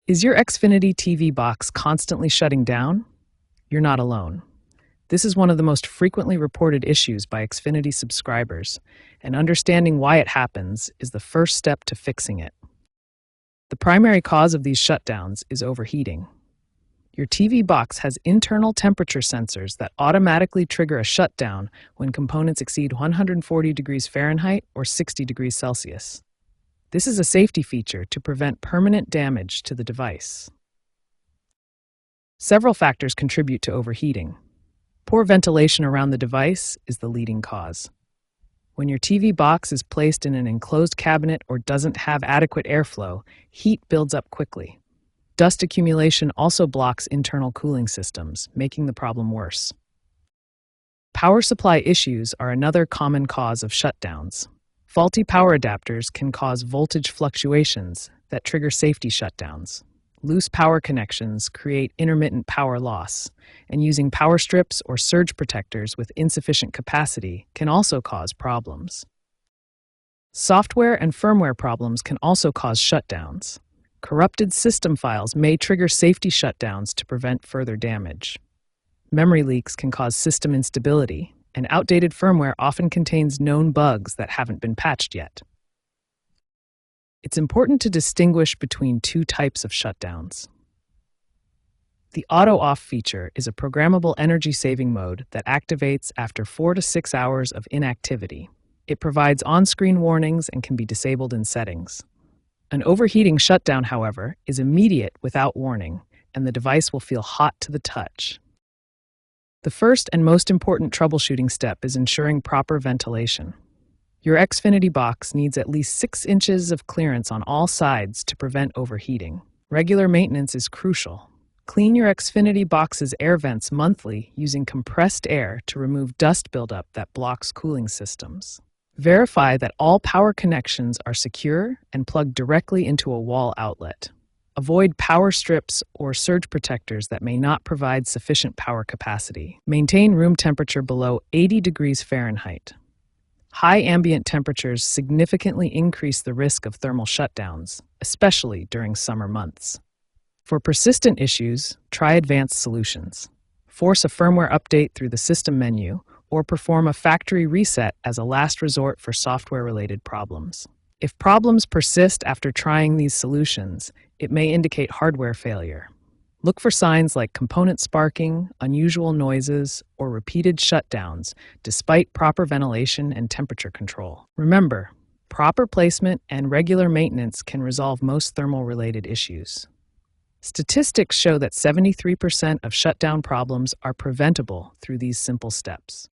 Is your Xfinity TV box constantly shutting down? You're not alone. This is one of the most frequently reported issues by Xfinity subscribers, and understanding why it happens is the first step to fixing it. The primary cause of these shutdowns is overheating. Your TV box has internal temperature sensors that automatically trigger a shutdown when components exceed 140 degrees Fahrenheit or 60 degrees Celsius. This is a safety feature to prevent permanent damage to the device. Several factors contribute to overheating. Poor ventilation around the device is the leading cause. When your TV box is placed in an enclosed cabinet or doesn't have adequate airflow, heat builds up quickly. Dust accumulation also blocks internal cooling systems, making the problem worse. Power supply issues are another common cause of shutdowns. Faulty power adapters can cause voltage fluctuations that trigger safety shutdowns. Loose power connections create intermittent power loss, and using power strips or surge protectors with insufficient capacity can also cause problems. Software and firmware problems can also cause shutdowns. Corrupted system files may trigger safety shutdowns to prevent further damage. Memory leaks can cause system instability, and outdated firmware often contains known bugs that haven't been patched yet. It's important to distinguish between two types of shutdowns. The auto-off feature is a programmable energy-saving mode that activates after 4 to 6 hours of inactivity. It provides on-screen warnings and can be disabled in settings. An overheating shutdown, however, is immediate without warning, and the device will feel hot to the touch. The first and most important troubleshooting step is ensuring proper ventilation. Your Xfinity box needs at least 6 inches of clearance on all sides to prevent overheating. Regular maintenance is crucial. Clean your Xfinity box's air vents monthly using compressed air to remove dust buildup that blocks cooling systems. Verify that all power connections are secure and plugged directly into a wall outlet. Avoid power strips or surge protectors that may not provide sufficient power capacity. Maintain room temperature below 80 degrees Fahrenheit. High ambient temperatures significantly increase the risk of thermal shutdowns, especially during summer months. For persistent issues, try advanced solutions. Force a firmware update through the system menu or perform a factory reset as a last resort for software-related problems. If problems persist after trying these solutions, it may indicate hardware failure. Look for signs like component sparking, unusual noises, or repeated shutdowns, despite proper ventilation and temperature control. Remember, proper placement and regular maintenance can resolve most thermal-related issues. Statistics show that 73% of shutdown problems are preventable through these simple steps.